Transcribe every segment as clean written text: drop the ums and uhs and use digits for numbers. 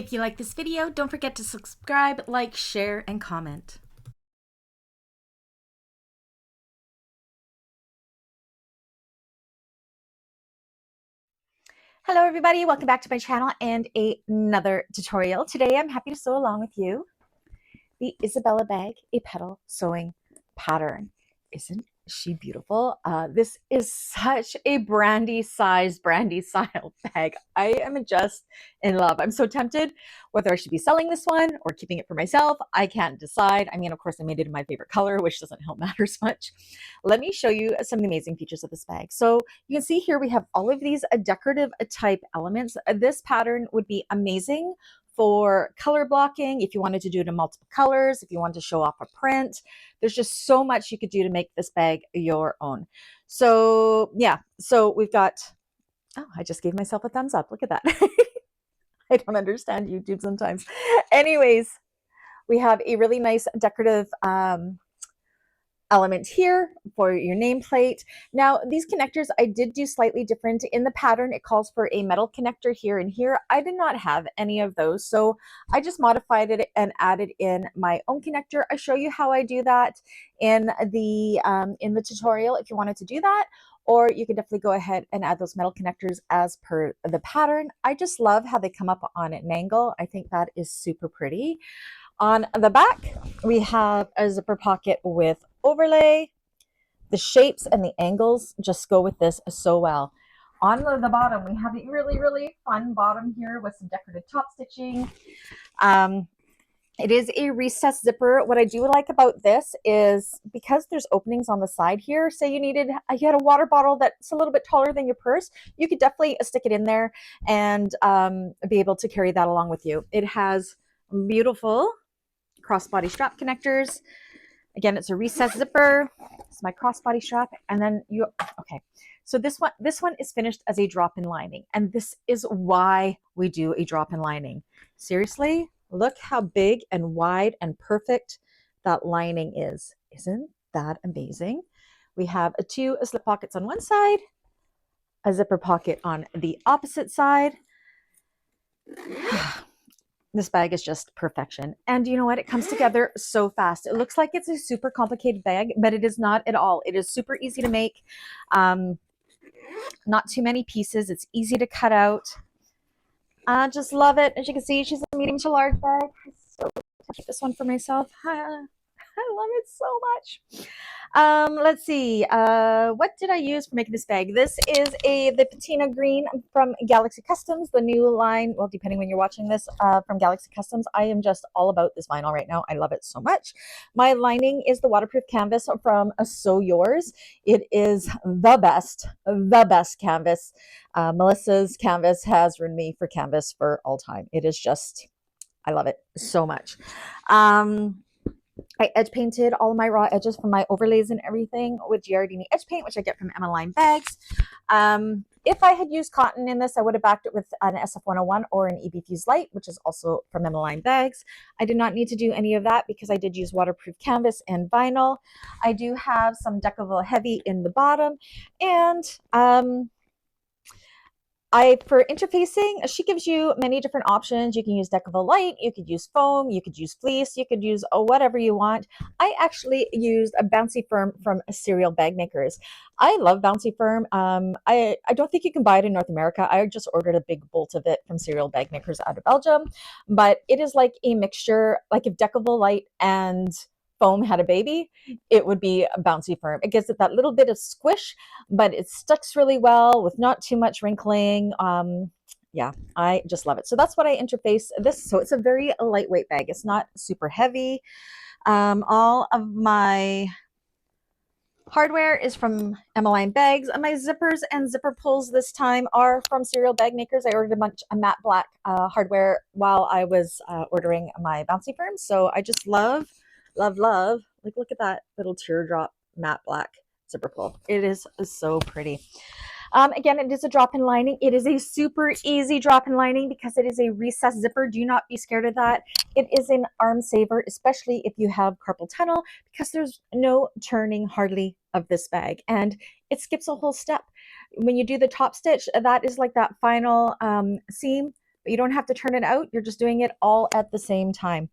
If you like this video, don't forget to subscribe, like, share, and comment. Hello everybody, welcome back to my channel and another tutorial. Today I'm happy to sew along with you the Isabella bag, a petal sewing pattern. Isn't she beautiful? This is such a Brandy style bag. I am just in love. I'm so tempted whether I should be selling this one or keeping it for myself. I can't decide. I mean, of course, I made it in my favorite color, which doesn't help matters much. Let me show you some of the amazing features of this bag. So you can see here we have all of these decorative type elements. This pattern would be amazing for color blocking, if you wanted to do it in multiple colors, if you wanted to show off a print. There's just so much you could do to make this bag your own. So yeah, so we've got, oh, I just gave myself a thumbs up. Look at that. I don't understand YouTube sometimes. Anyways, we have a really nice decorative element here for your nameplate. Now these connectors I did do slightly different in the pattern. It calls for a metal connector here and here. I did not have any of those, so I just modified it and added in my own connector. I show you how I do that in the tutorial if you wanted to do that, or you can definitely go ahead and add those metal connectors as per the pattern. I just love how they come up on an angle. I think that is super pretty. On the back, we have a zipper pocket with overlay. The shapes and the angles just go with this so well. On the bottom, we have a really fun bottom here with some decorative top stitching. It is a recessed zipper. What I do like about this is because there's openings on the side here, say you had a water bottle that's a little bit taller than your purse, you could definitely stick it in there and be able to carry that along with you. It has beautiful crossbody strap connectors. Again, it's a recessed zipper. It's my crossbody strap. And then okay. So this one is finished as a drop-in lining. And this is why we do a drop-in lining. Seriously, look how big and wide and perfect that lining is. Isn't that amazing? We have two slip pockets on one side, a zipper pocket on the opposite side. This bag is just perfection. And you know what? It comes together so fast. It looks like it's a super complicated bag, but it is not at all. It is super easy to make. Not too many pieces. It's easy to cut out. I just love it. As you can see, she's a medium to large bag. So I'll keep this one for myself. I love it so much. Let's see. What did I use for making this bag? This is the Patina green from Galaxy Customs, the new line. Well, depending when you're watching this, from Galaxy Customs. I am just all about this vinyl right now. I love it so much. My lining is the waterproof canvas from Sew Yours. It is the best canvas. Melissa's canvas has ruined me for canvas for all time. It is just, I love it so much. I edge painted all of my raw edges from my overlays and everything with Giardini edge paint, which I get from Emmaline bags. If I had used cotton in this, I would have backed it with an SF101 or an EB Fuse Light, which is also from Emmaline bags. I did not need to do any of that because I did use waterproof canvas and vinyl. I do have some Decaville Heavy in the bottom, and for interfacing, she gives you many different options. You can use Decaville Light, you could use foam, you could use fleece, you could use whatever you want. I actually used a Bouncy Firm from Serial Bagmakers. I love Bouncy Firm. I don't think you can buy it in North America. I just ordered a big bolt of it from Serial Bagmakers out of Belgium. But it is like a mixture, like if Decaville Light and foam had a baby, it would be a Bouncy Firm. It gives it that little bit of squish, but it sticks really well with not too much wrinkling. Yeah, I just love it. So that's what I interface this. So it's a very lightweight bag. It's not super heavy. All of my hardware is from Emmaline bags. My zippers and zipper pulls this time are from Serial Bagmakers. I ordered a bunch of matte black hardware while I was ordering my Bouncy Firm. So I just love. Like, look at that little teardrop matte black zipper pull. It is so pretty. Again, it is a drop-in lining. It is a super easy drop-in lining because it is a recessed zipper. Do not be scared of that. It is an arm saver, especially if you have carpal tunnel, because there's no turning hardly of this bag, and it skips a whole step. When you do the top stitch, that is like that final seam but you don't have to turn it out. You're just doing it all at the same time.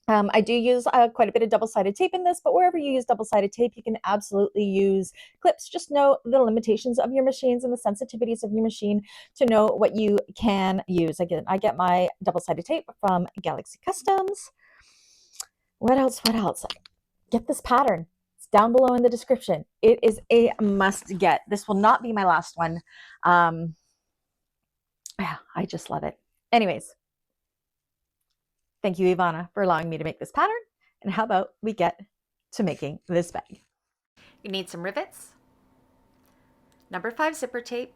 I do use quite a bit of double-sided tape in this, but wherever you use double-sided tape, you can absolutely use clips. Just know the limitations of your machines and the sensitivities of your machine to know what you can use. Again, I get my double-sided tape from Galaxy Customs. What else? What else? Get this pattern. It's down below in the description. It is a must get. This will not be my last one. Yeah, I just love it. Anyways, thank you, Ivana, for allowing me to make this pattern. And how about we get to making this bag? You need some rivets, number 5 zipper tape,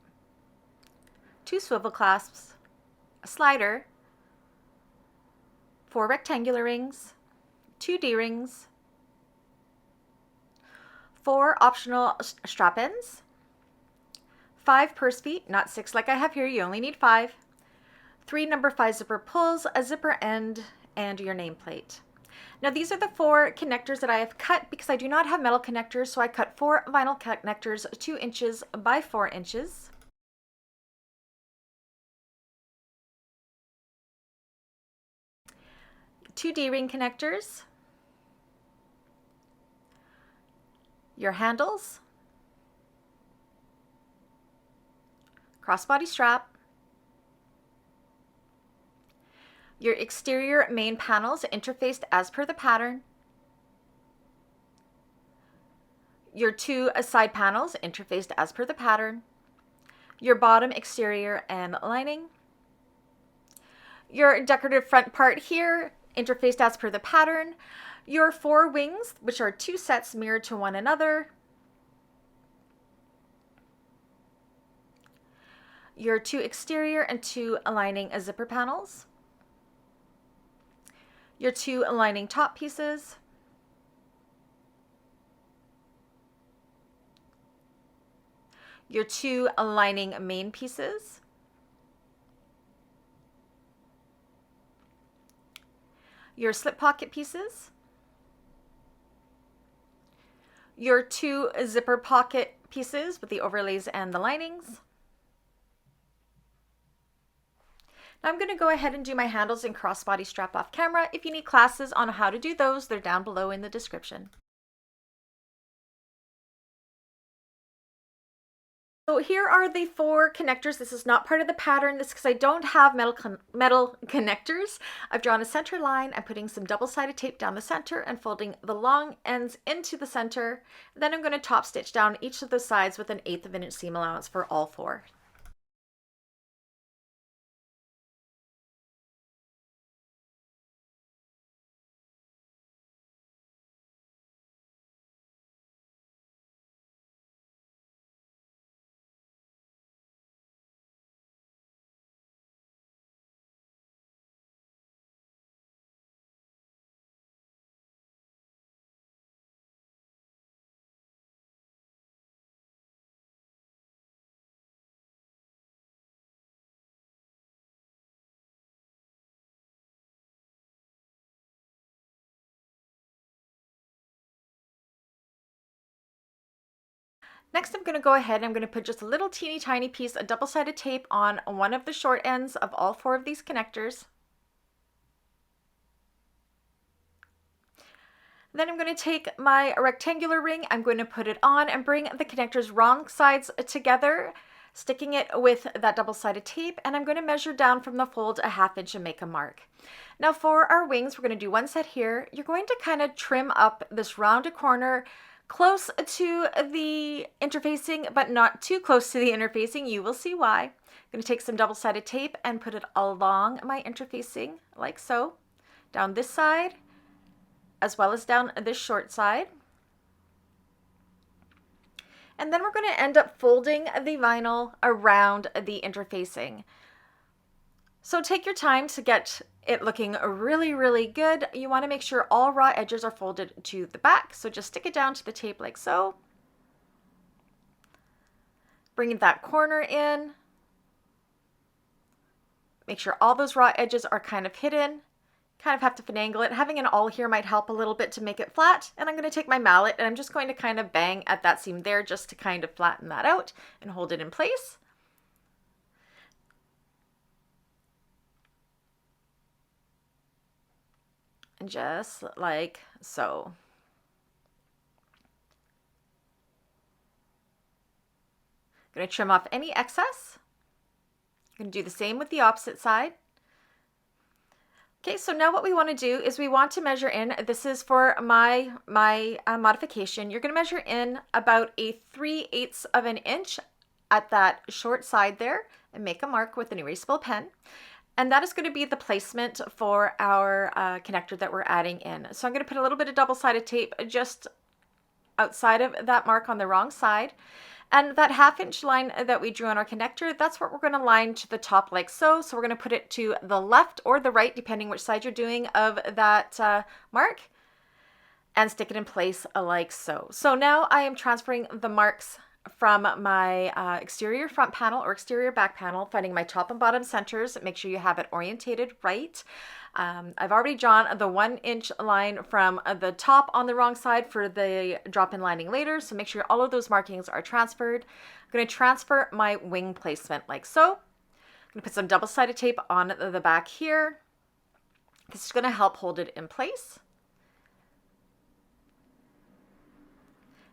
2 swivel clasps, a slider, 4 rectangular rings, 2 D-rings, 4 optional strap ends, 5 purse feet, not 6 like I have here, you only need 5, 3 number 5 zipper pulls, a zipper end, and your nameplate. Now these are the 4 connectors that I have cut because I do not have metal connectors, so I cut 4 vinyl connectors 2 inches by 4 inches. Two D-ring connectors, your handles, crossbody strap, your exterior main panels interfaced as per the pattern, your 2 side panels interfaced as per the pattern, your bottom exterior and lining, your decorative front part here interfaced as per the pattern, your 4 wings, which are 2 sets mirrored to one another, your 2 exterior and 2 lining zipper panels, your 2 lining top pieces, your 2 lining main pieces, your slip pocket pieces, your 2 zipper pocket pieces with the overlays and the linings. Now I'm going to go ahead and do my handles and crossbody strap off camera. If you need classes on how to do those, they're down below in the description. So here are the 4 connectors. This is not part of the pattern. This is because I don't have metal connectors. I've drawn a center line. I'm putting some double-sided tape down the center and folding the long ends into the center. Then I'm going to top stitch down each of the sides with an 1/8 of an inch seam allowance for all 4. Next, I'm going to go ahead and I'm going to put just a little teeny tiny piece of double-sided tape on one of the short ends of all 4 of these connectors. Then I'm going to take my rectangular ring, I'm going to put it on and bring the connectors wrong sides together, sticking it with that double-sided tape, and I'm going to measure down from the fold a 1/2 inch and make a mark. Now for our wings, we're going to do 1 set here. You're going to kind of trim up this rounded corner close to the interfacing, but not too close to the interfacing. You will see why. I'm going to take some double-sided tape and put it along my interfacing, like so, down this side, as well as down this short side. And then we're going to end up folding the vinyl around the interfacing. So take your time to get it looking really, really good. You want to make sure all raw edges are folded to the back. So just stick it down to the tape like so. Bring that corner in. Make sure all those raw edges are kind of hidden. Kind of have to finagle it. Having an awl here might help a little bit to make it flat. And I'm going to take my mallet and I'm just going to kind of bang at that seam there just to kind of flatten that out and hold it in place. just like so. I'm going to trim off any excess. I'm going to do the same with the opposite side. Okay, so now what we want to do is we want to measure in. This is for my modification. You're going to measure in about a 3/8 of an inch at that short side there and make a mark with an erasable pen. And that is going to be the placement for our connector that we're adding in. So I'm going to put a little bit of double-sided tape just outside of that mark on the wrong side. And that 1/2 inch line that we drew on our connector, that's what we're going to line to the top like so. So we're going to put it to the left or the right, depending which side you're doing of that mark, and stick it in place like so. So now I am transferring the marks from my exterior front panel or exterior back panel, finding my top and bottom centers. Make sure you have it orientated right. I've already drawn the 1-inch line from the top on the wrong side for the drop-in lining later, so make sure all of those markings are transferred. I'm going to transfer my wing placement like so. I'm going to put some double-sided tape on the back here. This is going to help hold it in place.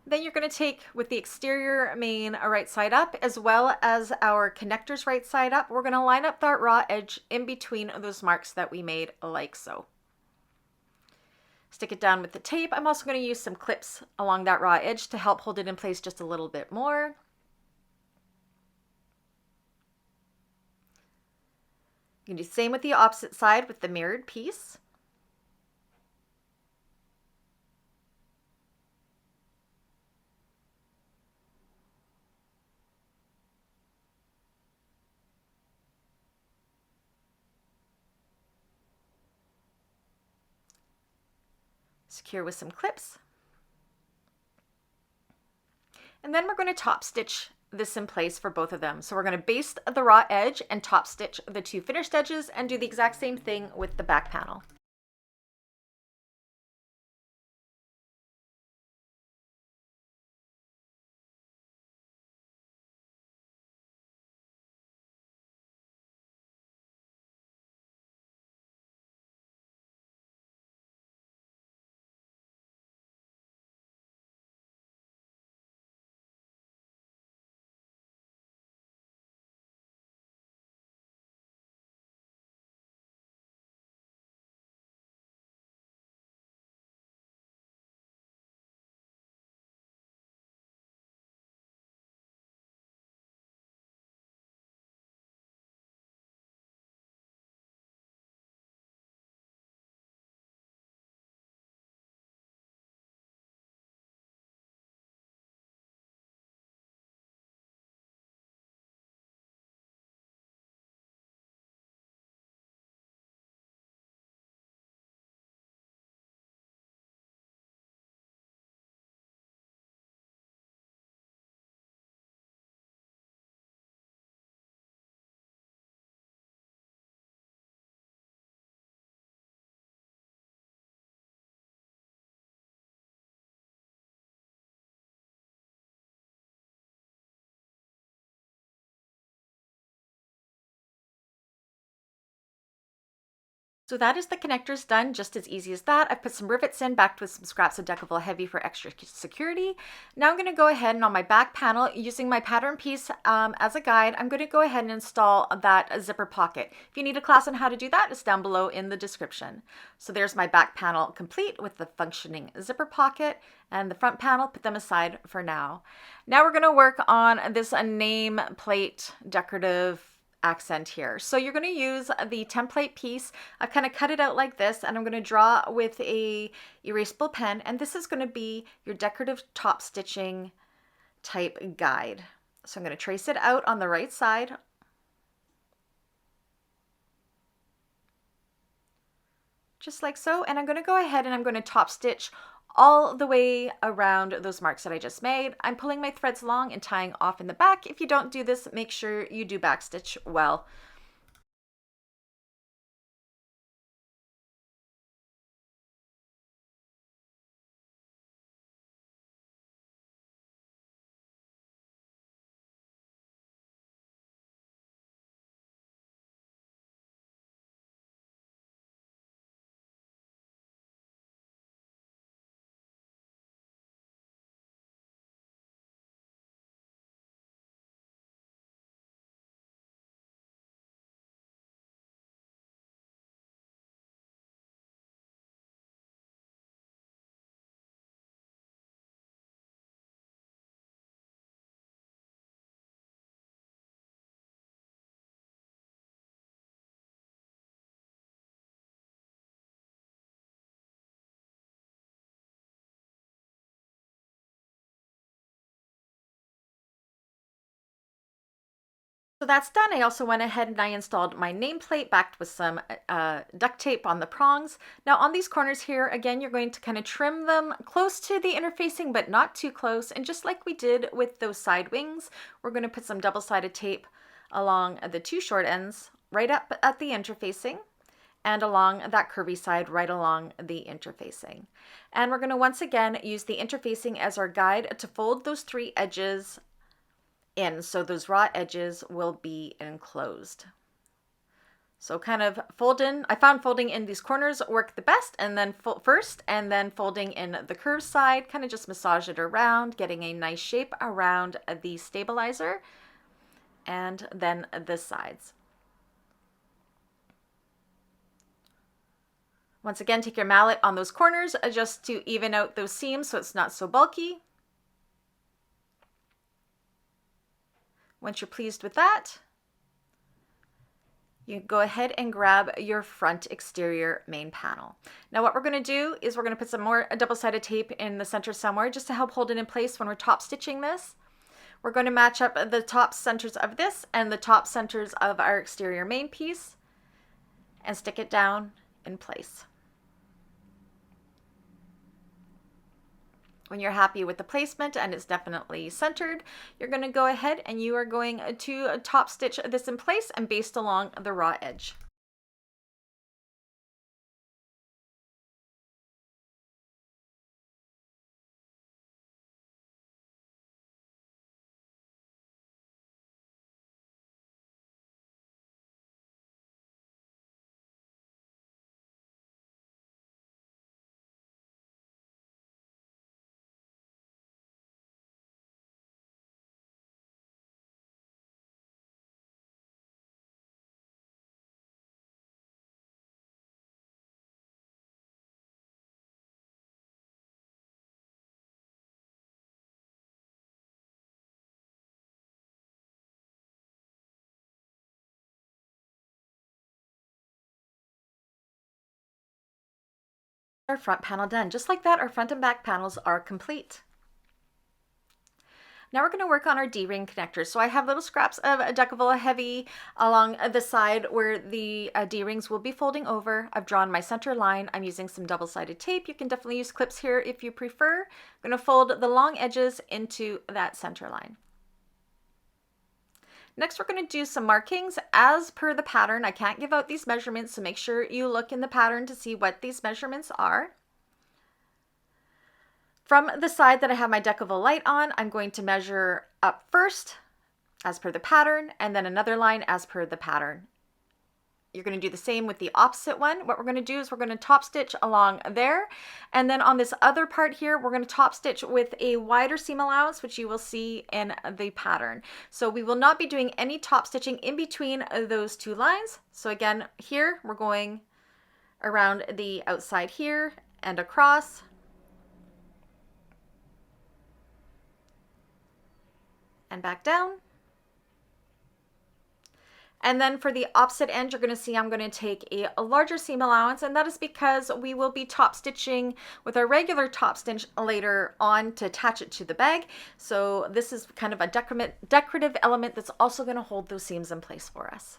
Then you're going to take with the exterior main right side up as well as our connectors right side up. We're going to line up that raw edge in between those marks that we made like so. Stick it down with the tape. I'm also going to use some clips along that raw edge to help hold it in place just a little bit more. You can do the same with the opposite side with the mirrored piece. Secure with some clips. And then we're going to top stitch this in place for both of them. So we're going to baste the raw edge and top stitch the 2 finished edges and do the exact same thing with the back panel. So that is the connectors done, just as easy as that. I've put some rivets in, backed with some scraps of Decaville Heavy for extra security. Now I'm going to go ahead and on my back panel, using my pattern piece as a guide, I'm going to go ahead and install that zipper pocket. If you need a class on how to do that, it's down below in the description. So there's my back panel complete with the functioning zipper pocket, and the front panel, put them aside for now. Now we're going to work on this name plate decorative accent here. So you're going to use the template piece. I've kind of cut it out like this, and I'm going to draw with a erasable pen, and this is going to be your decorative top stitching type guide. So I'm going to trace it out on the right side. Just like so, and I'm going to go ahead and I'm going to top stitch all the way around those marks that I just made. I'm pulling my threads along and tying off in the back. If you don't do this, make sure you do backstitch well. that's done. I also went ahead and I installed my nameplate backed with some duct tape on the prongs. Now on these corners here, again, you're going to kind of trim them close to the interfacing, but not too close. And just like we did with those side wings, we're going to put some double-sided tape along the two short ends right up at the interfacing and along that curvy side right along the interfacing. And we're going to once again use the interfacing as our guide to fold those three edges in, so those raw edges will be enclosed. So kind of fold in, I found folding in these corners work the best, and then first, and then folding in the curved side, kind of just massage it around, getting a nice shape around the stabilizer, and then the sides. Once again, take your mallet on those corners just to even out those seams so it's not so bulky. Once you're pleased with that, you go ahead and grab your front exterior main panel. Now what we're going to do is we're going to put some more double-sided tape in the center somewhere just to help hold it in place when we're top stitching this. We're going to match up the top centers of this and the top centers of our exterior main piece and stick it down in place. When you're happy with the placement and it's definitely centered, you're going to go ahead and you are going to top stitch this in place and baste along the raw edge. Our front panel done. Just like that, our front and back panels are complete. Now we're going to work on our D-ring connectors. So I have little scraps of Decavilla Heavy along the side where the D-rings will be folding over. I've drawn my center line. I'm using some double-sided tape. You can definitely use clips here if you prefer. I'm going to fold the long edges into that center line. Next, we're going to do some markings as per the pattern. I can't give out these measurements, so make sure you look in the pattern to see what these measurements are. From the side that I have my Decavilla light on, I'm going to measure up first as per the pattern, and then another line as per the pattern. You're going to do the same with the opposite one. What we're going to do is we're going to top stitch along there, and then on this other part here, we're going to top stitch with a wider seam allowance, which you will see in the pattern. So we will not be doing any top stitching in between those two lines. So again, here we're going around the outside here and across. And back down. And then for the opposite end, you're going to see I'm going to take a larger seam allowance, and that is because we will be top stitching with our regular top stitch later on to attach it to the bag. So this is kind of a decorative element that's also going to hold those seams in place for us.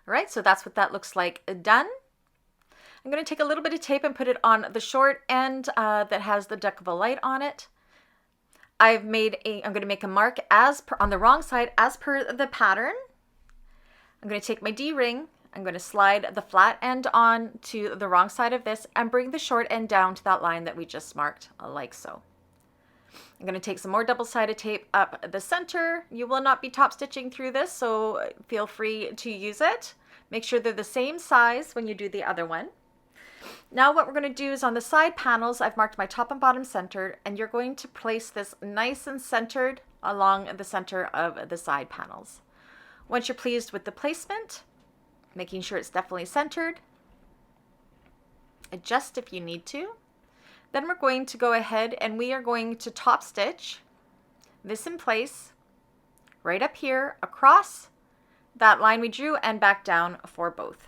All right, so that's what that looks like done. I'm going to take a little bit of tape and put it on the short end that has the Decavilla light on it. I'm going to make a mark on the wrong side as per the pattern. I'm going to take my D-ring. I'm going to slide the flat end on to the wrong side of this and bring the short end down to that line that we just marked, like so. I'm going to take some more double-sided tape up the center. You will not be top stitching through this, so feel free to use it. Make sure they're the same size when you do the other one. Now what we're going to do is on the side panels, I've marked my top and bottom centered, and you're going to place this nice and centered along the center of the side panels. Once you're pleased with the placement, making sure it's definitely centered, adjust if you need to. Then we're going to go ahead and we are going to top stitch this in place right up here across that line we drew and back down for both.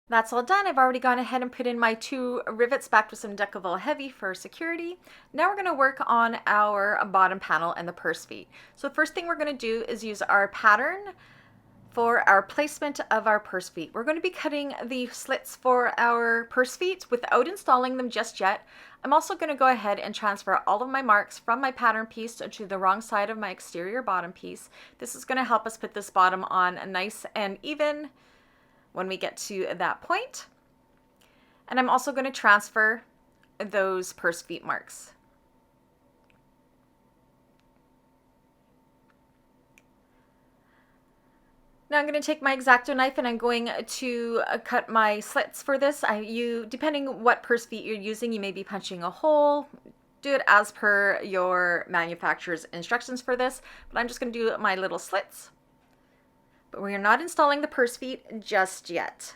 That's all done. I've already gone ahead and put in my 2 rivets backed with some Decovil Heavy for security. Now we're going to work on our bottom panel and the purse feet. So the first thing we're going to do is use our pattern for our placement of our purse feet. We're going to be cutting the slits for our purse feet without installing them just yet. I'm also going to go ahead and transfer all of my marks from my pattern piece to the wrong side of my exterior bottom piece. This is going to help us put this bottom on nice and even when we get to that point. And I'm also going to transfer those purse feet marks. Now I'm going to take my X-Acto knife and I'm going to cut my slits for this. Depending what purse feet you're using, you may be punching a hole. Do it as per your manufacturer's instructions for this, but I'm just going to do my little slits. But we are not installing the purse feet just yet.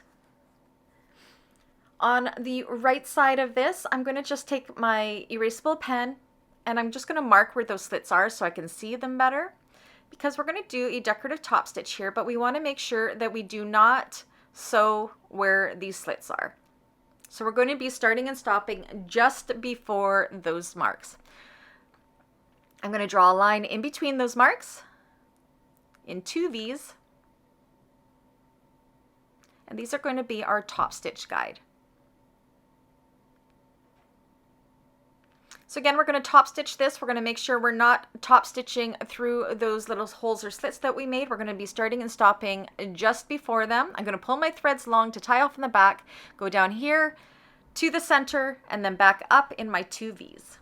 On the right side of this, I'm going to just take my erasable pen and I'm just going to mark where those slits are so I can see them better, because we're going to do a decorative top stitch here, but we want to make sure that we do not sew where these slits are. So we're going to be starting and stopping just before those marks. I'm going to draw a line in between those marks in 2 V's. And these are going to be our top stitch guide. So again, we're going to top stitch this. We're going to make sure we're not top stitching through those little holes or slits that we made. We're going to be starting and stopping just before them. I'm going to pull my threads along to tie off in the back, go down here to the center, and then back up in my 2 V's.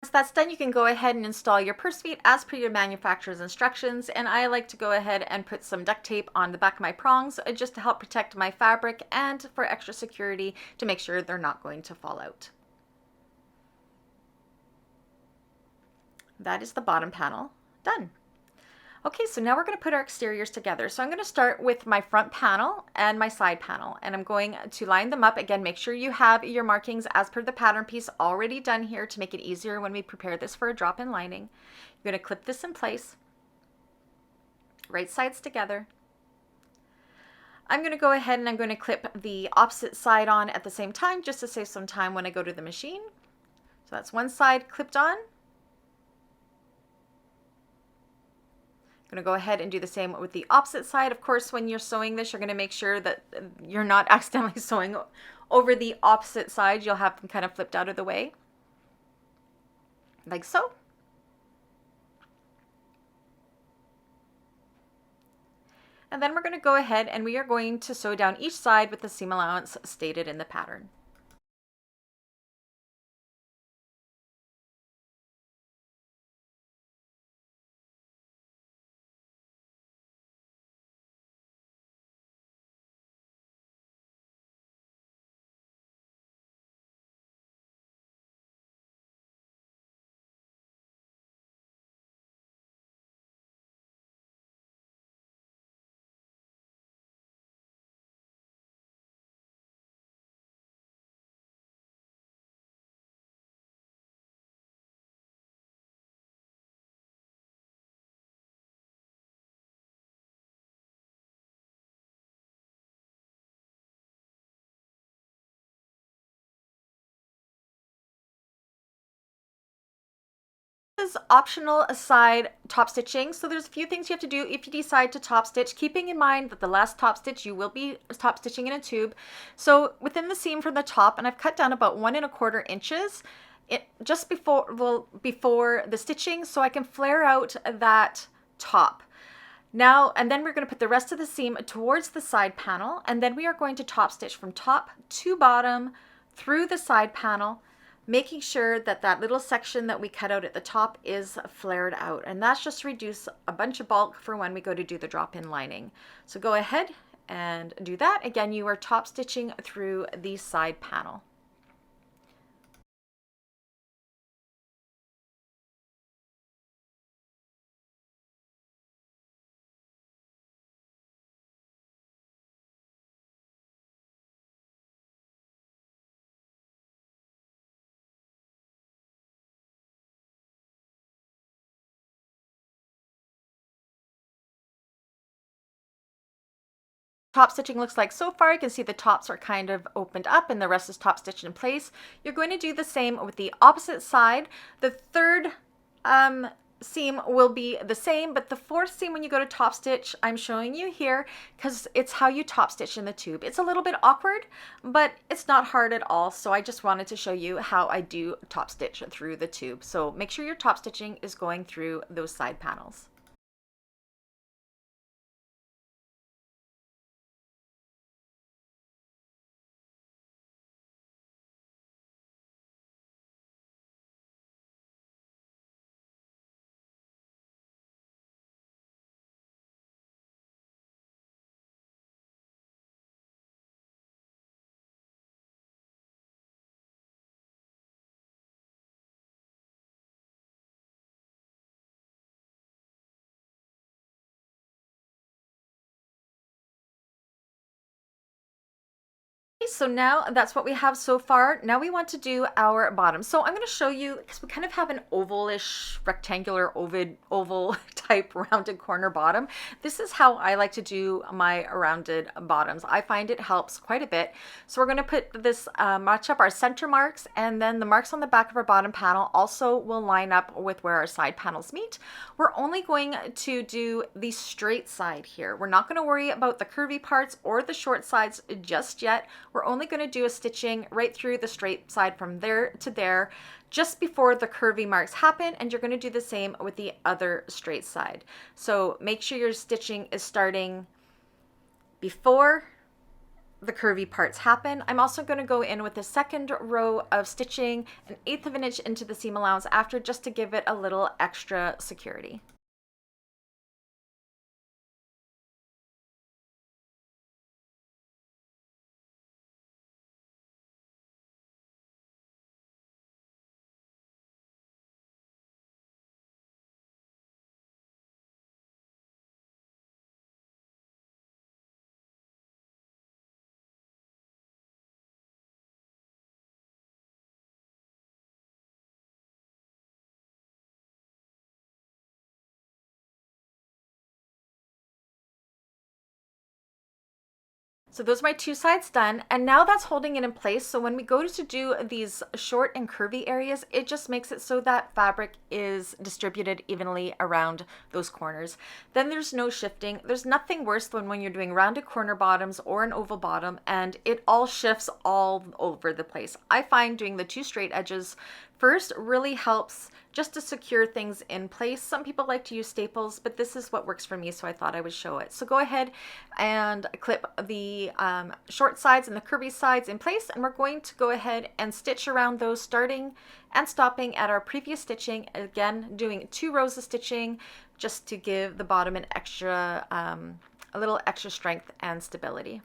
Once that's done, you can go ahead and install your purse feet as per your manufacturer's instructions, and I like to go ahead and put some duct tape on the back of my prongs just to help protect my fabric and for extra security to make sure they're not going to fall out. That is the bottom panel done. Okay, so now we're going to put our exteriors together. So I'm going to start with my front panel and my side panel, and I'm going to line them up. Again, make sure you have your markings as per the pattern piece already done here to make it easier when we prepare this for a drop-in lining. You're going to clip this in place, right sides together. I'm going to go ahead and I'm going to clip the opposite side on at the same time just to save some time when I go to the machine. So that's one side clipped on. Gonna go ahead and do the same with the opposite side. Of course, when you're sewing this, you're gonna make sure that you're not accidentally sewing over the opposite side. You'll have them kind of flipped out of the way, like so. And then we're gonna go ahead and we are going to sew down each side with the seam allowance stated in the pattern. Is optional aside top stitching, so there's a few things you have to do if you decide to top stitch, keeping in mind that the last top stitch you will be top stitching in a tube. So within the seam from the top, and I've cut down about 1¼ inches just before the stitching, so I can flare out that top. Now, and then we're going to put the rest of the seam towards the side panel, and then we are going to top stitch from top to bottom through the side panel, making sure that that little section that we cut out at the top is flared out. And that's just to reduce a bunch of bulk for when we go to do the drop-in lining. So go ahead and do that. Again, you are top stitching through the side panel. Top stitching looks like so far. You can see the tops are kind of opened up and the rest is top stitched in place. You're going to do the same with the opposite side. The third seam will be the same, but the fourth seam when you go to top stitch, I'm showing you here because it's how you top stitch in the tube. It's a little bit awkward, but it's not hard at all. So I just wanted to show you how I do top stitch through the tube. So make sure your top stitching is going through those side panels. So now that's what we have so far. Now we want to do our bottom. So I'm going to show you, because we kind of have an ovalish, rectangular, oval type rounded corner bottom. This is how I like to do my rounded bottoms. I find it helps quite a bit. So we're going to put this, match up our center marks, and then the marks on the back of our bottom panel also will line up with where our side panels meet. We're only going to do the straight side here. We're not going to worry about the curvy parts or the short sides just yet. We're only going to do a stitching right through the straight side from there to there just before the curvy marks happen, and you're going to do the same with the other straight side. So make sure your stitching is starting before the curvy parts happen. I'm also going to go in with the second row of stitching 1/8 of an inch into the seam allowance after, just to give it a little extra security. So those are my two sides done, and now that's holding it in place. So when we go to do these short and curvy areas, it just makes it so that fabric is distributed evenly around those corners. Then there's no shifting. There's nothing worse than when you're doing rounded corner bottoms or an oval bottom and it all shifts all over the place. I find doing the two straight edges first really helps just to secure things in place. Some people like to use staples, but this is what works for me, so I thought I would show it. So go ahead and clip the short sides and the curvy sides in place, and we're going to go ahead and stitch around those, starting and stopping at our previous stitching. Again, doing 2 rows of stitching just to give the bottom an extra, a little extra strength and stability.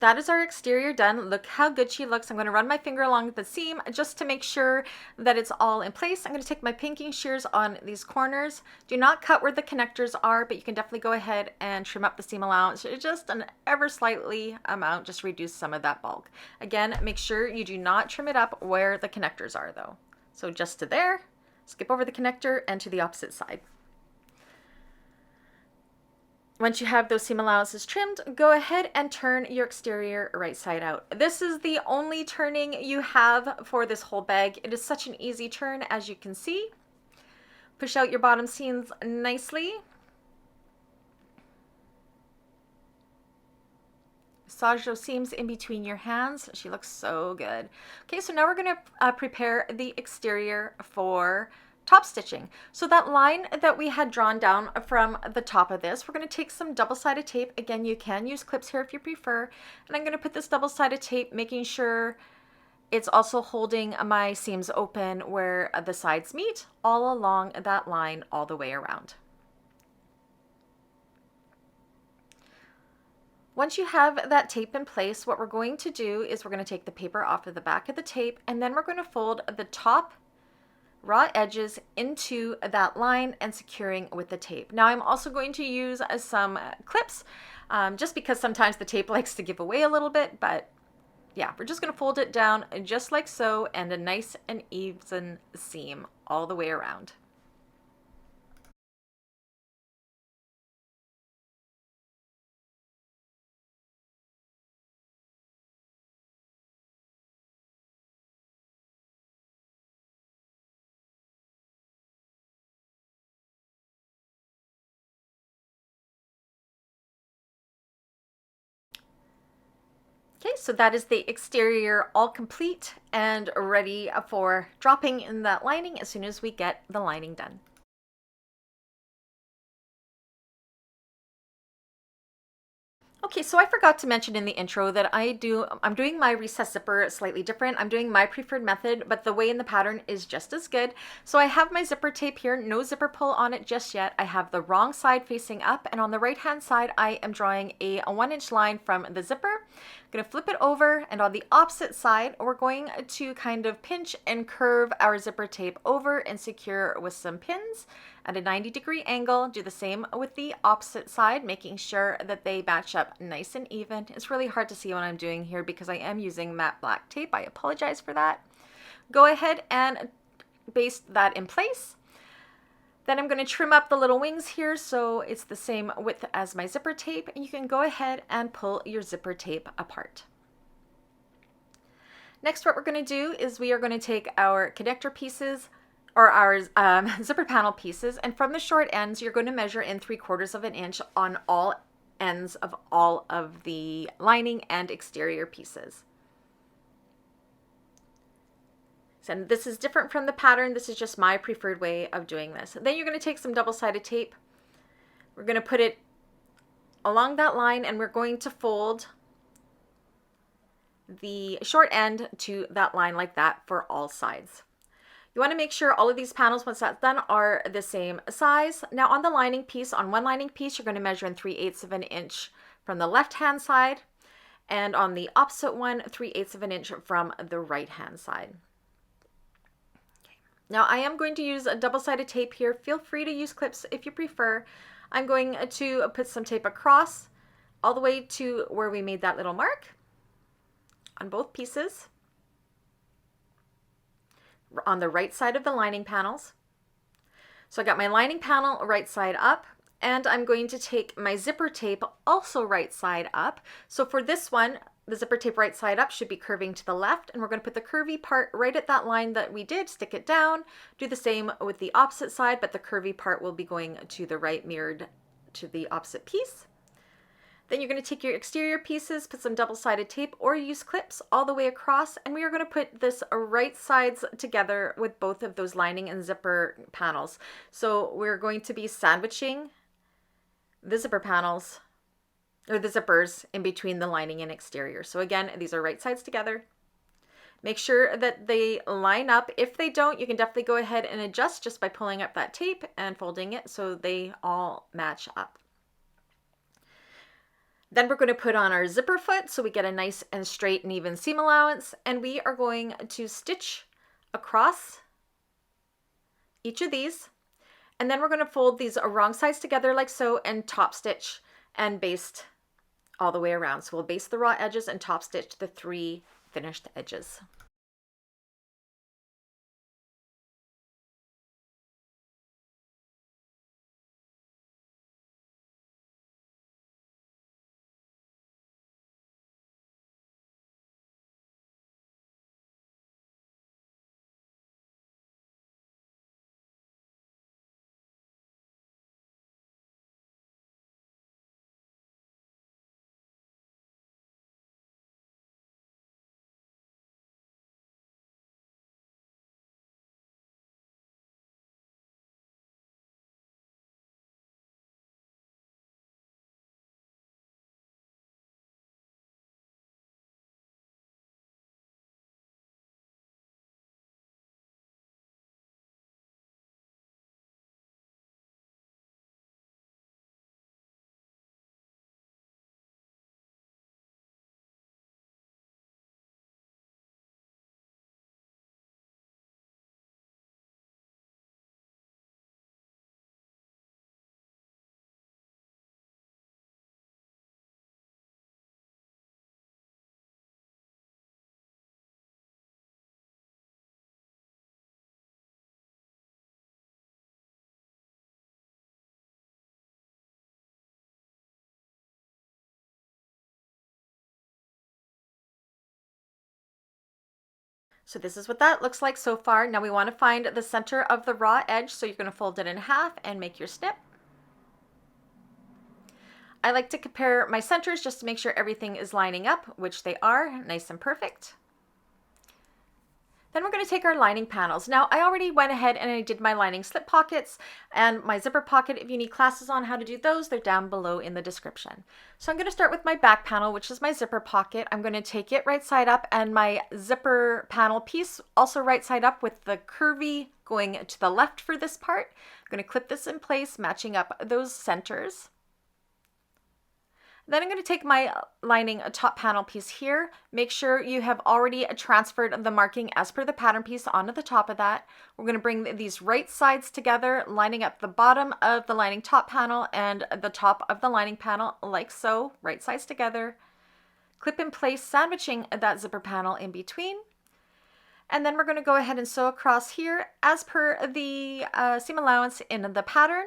That is our exterior done. Look how good she looks. I'm going to run my finger along the seam just to make sure that it's all in place. I'm going to take my pinking shears on these corners. Do not cut where the connectors are, but you can definitely go ahead and trim up the seam allowance. Just an ever slightly amount, just reduce some of that bulk. Again, make sure you do not trim it up where the connectors are though. So just to there, skip over the connector and to the opposite side. Once you have those seam allowances trimmed, go ahead and turn your exterior right side out. This is the only turning you have for this whole bag. It is such an easy turn, as you can see. Push out your bottom seams nicely. Massage those seams in between your hands. She looks so good. Okay, so now we're going to prepare the exterior for top stitching. So that line that we had drawn down from the top of this, we're going to take some double-sided tape. Again, you can use clips here if you prefer. And I'm going to put this double-sided tape, making sure it's also holding my seams open where the sides meet, all along that line all the way around. Once you have that tape in place, what we're going to do is we're going to take the paper off of the back of the tape, and then we're going to fold the top raw edges into that line and securing with the tape. Now I'm also going to use some clips just because sometimes the tape likes to give away a little bit, but yeah, we're just going to fold it down just like so, and a nice and even seam all the way around. Okay, so that is the exterior all complete and ready for dropping in that lining as soon as we get the lining done. Okay, so I forgot to mention in the intro that I'm doing my recess zipper slightly different. I'm doing my preferred method, but the way in the pattern is just as good. So I have my zipper tape here, no zipper pull on it just yet. I have the wrong side facing up, and on the right hand side, I am drawing a 1-inch line from the zipper. I'm gonna flip it over, and on the opposite side, we're going to kind of pinch and curve our zipper tape over and secure with some pins at a 90-degree angle. Do the same with the opposite side, making sure that they match up nice and even. It's really hard to see what I'm doing here because I am using matte black tape. I apologize for that. Go ahead and baste that in place. Then I'm going to trim up the little wings here so it's the same width as my zipper tape, and you can go ahead and pull your zipper tape apart. Next, what we're going to do is we are going to take our connector pieces, or our zipper panel pieces, and from the short ends you're going to measure in 3/4 of an inch on all ends of all of the lining and exterior pieces. And this is different from the pattern. This is just my preferred way of doing this. Then you're going to take some double-sided tape. We're going to put it along that line, and we're going to fold the short end to that line like that for all sides. You want to make sure all of these panels, once that's done, are the same size. Now on the lining piece, on one lining piece, you're going to measure in 3/8 of an inch from the left-hand side, and on the opposite one, 3/8 of an inch from the right-hand side. Now I am going to use a double-sided tape here. Feel free to use clips if you prefer. I'm going to put some tape across all the way to where we made that little mark on both pieces on the right side of the lining panels. So I got my lining panel right side up, and I'm going to take my zipper tape also right side up. So for this one, the zipper tape right side up should be curving to the left, and we're going to put the curvy part right at that line that we did, stick it down, do the same with the opposite side, but the curvy part will be going to the right, mirrored to the opposite piece. Then you're going to take your exterior pieces, put some double-sided tape or use clips all the way across, and we are going to put this right sides together with both of those lining and zipper panels. So we're going to be sandwiching the zipper panels, or the zippers, in between the lining and exterior. So again, these are right sides together. Make sure that they line up. If they don't, you can definitely go ahead and adjust just by pulling up that tape and folding it so they all match up. Then we're going to put on our zipper foot so we get a nice and straight and even seam allowance, and we are going to stitch across each of these, and then we're going to fold these wrong sides together like so and top stitch and baste all the way around. So we'll baste the raw edges and top stitch the 3 finished edges. So this is what that looks like so far. Now we want to find the center of the raw edge, so you're going to fold it in half and make your snip. I like to compare my centers just to make sure everything is lining up, which they are, nice and perfect. Then we're going to take our lining panels. Now I already went ahead and I did my lining slip pockets and my zipper pocket. If you need classes on how to do those, they're down below in the description. So I'm going to start with my back panel, which is my zipper pocket. I'm going to take it right side up, and my zipper panel piece also right side up with the curvy going to the left for this part. I'm going to clip this in place, matching up those centers. Then I'm going to take my lining top panel piece here. Make sure you have already transferred the marking as per the pattern piece onto the top of that. We're going to bring these right sides together, lining up the bottom of the lining top panel and the top of the lining panel like so, right sides together. Clip in place, sandwiching that zipper panel in between. And then we're going to go ahead and sew across here as per the seam allowance in the pattern.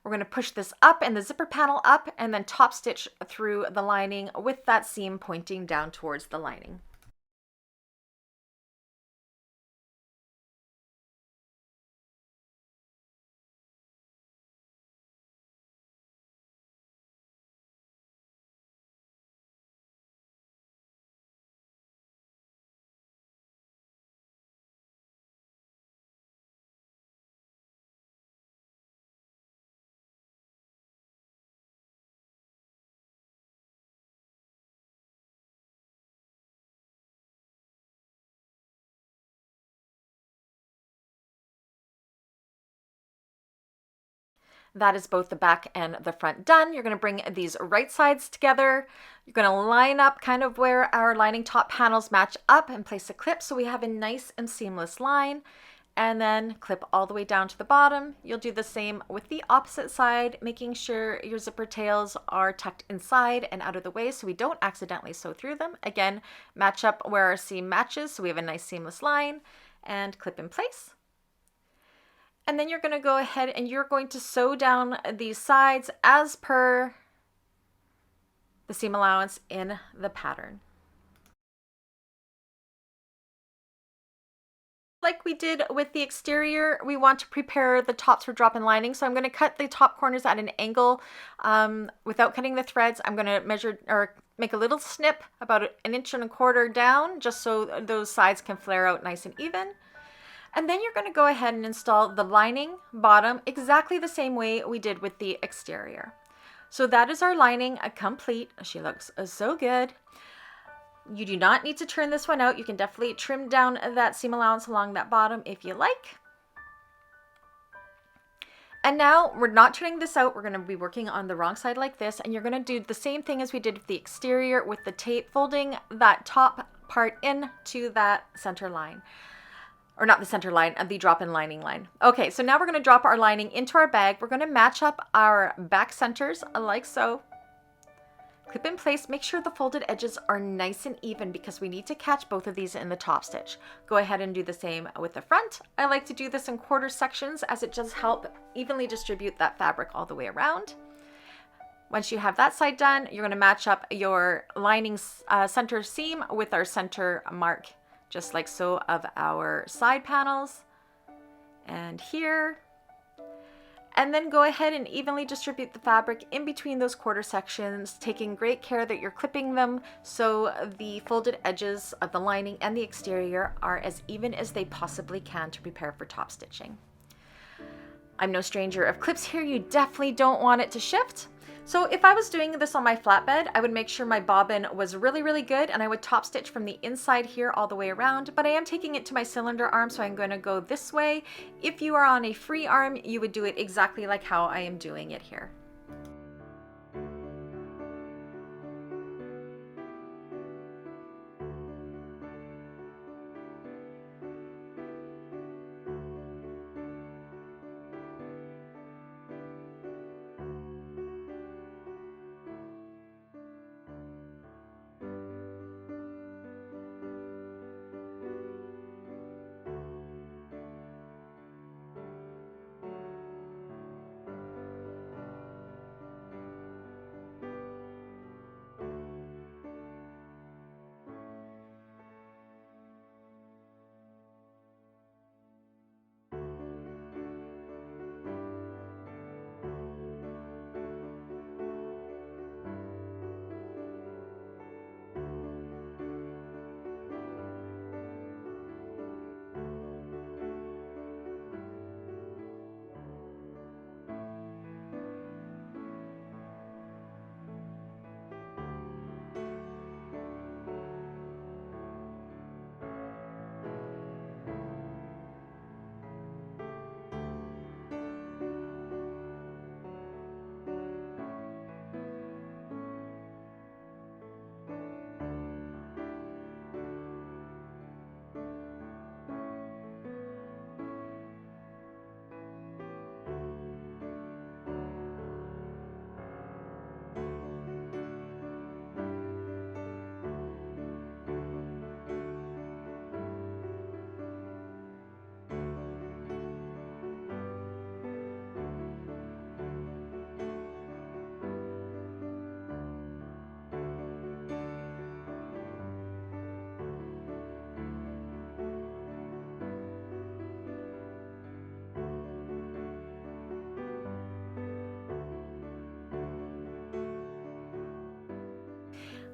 We're going to push this up and the zipper panel up, and then top stitch through the lining with that seam pointing down towards the lining. That is both the back and the front done. You're going to bring these right sides together. You're going to line up kind of where our lining top panels match up and place a clip so we have a nice and seamless line. And then clip all the way down to the bottom. You'll do the same with the opposite side, making sure your zipper tails are tucked inside and out of the way so we don't accidentally sew through them. Again, match up where our seam matches so we have a nice seamless line, and clip in place. And then you're going to go ahead and you're going to sew down these sides as per the seam allowance in the pattern. Like we did with the exterior, we want to prepare the tops for drop-in lining. So I'm going to cut the top corners at an angle without cutting the threads. I'm going to measure or make a little snip about 1.25 inches down, just so those sides can flare out nice and even. And then you're going to go ahead and install the lining bottom exactly the same way we did with the exterior. So that is our lining complete. She looks so good. You do not need to turn this one out. You can definitely trim down that seam allowance along that bottom if you like. And now we're not turning this out. We're going to be working on the wrong side like this. And you're going to do the same thing as we did with the exterior with the tape, folding that top part into that center line. Or not the center line, the drop-in lining line. Okay, so now we're going to drop our lining into our bag. We're going to match up our back centers like so. Clip in place. Make sure the folded edges are nice and even because we need to catch both of these in the top stitch. Go ahead and do the same with the front. I like to do this in quarter sections as it does help evenly distribute that fabric all the way around. Once you have that side done, you're going to match up your lining center seam with our center mark, just like so, of our side panels and here. And then go ahead and evenly distribute the fabric in between those quarter sections, taking great care that you're clipping them so the folded edges of the lining and the exterior are as even as they possibly can to prepare for top stitching. I'm no stranger of clips here. You definitely don't want it to shift. So if I was doing this on my flatbed, I would make sure my bobbin was really, really good, and I would top stitch from the inside here all the way around, but I am taking it to my cylinder arm, so I'm going to go this way. If you are on a free arm, you would do it exactly like how I am doing it here.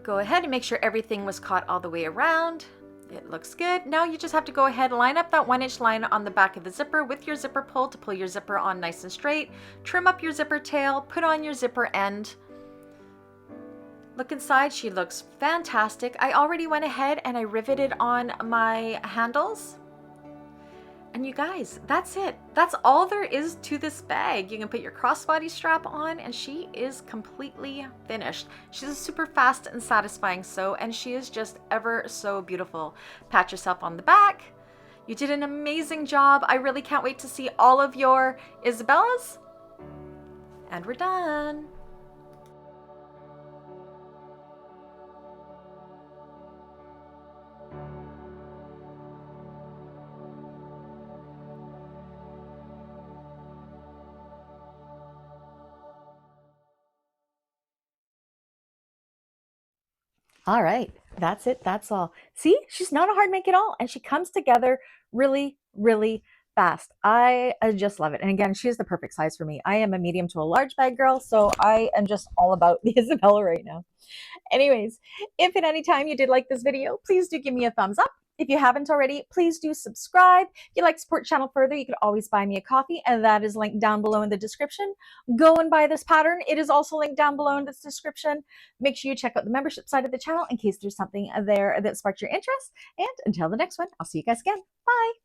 Go ahead and make sure everything was caught all the way around. It looks good. Now you just have to go ahead and line up that 1-inch line on the back of the zipper with your zipper pull to pull your zipper on nice and straight. Trim up your zipper tail, put on your zipper end. Look inside, she looks fantastic. I already went ahead and I riveted on my handles. And you guys, that's it. That's all there is to this bag. You can put your crossbody strap on and she is completely finished. She's a super fast and satisfying sew, and she is just ever so beautiful. Pat yourself on the back. You did an amazing job. I really can't wait to see all of your Isabellas. And we're done. All right, that's it. That's all. See, she's not a hard make at all, and she comes together really, really fast. I just love it. And again, she is the perfect size for me. I am a medium to a large bag girl, so I am just all about the Isabella right now. Anyways, if at any time you did like this video, please do give me a thumbs up. If you haven't already, please do subscribe. If you'd like to support the channel further, you could always buy me a coffee, and that is linked down below in the description. Go and buy this pattern. It is also linked down below in this description. Make sure you check out the membership side of the channel in case there's something there that sparked your interest. And until the next one, I'll see you guys again. Bye.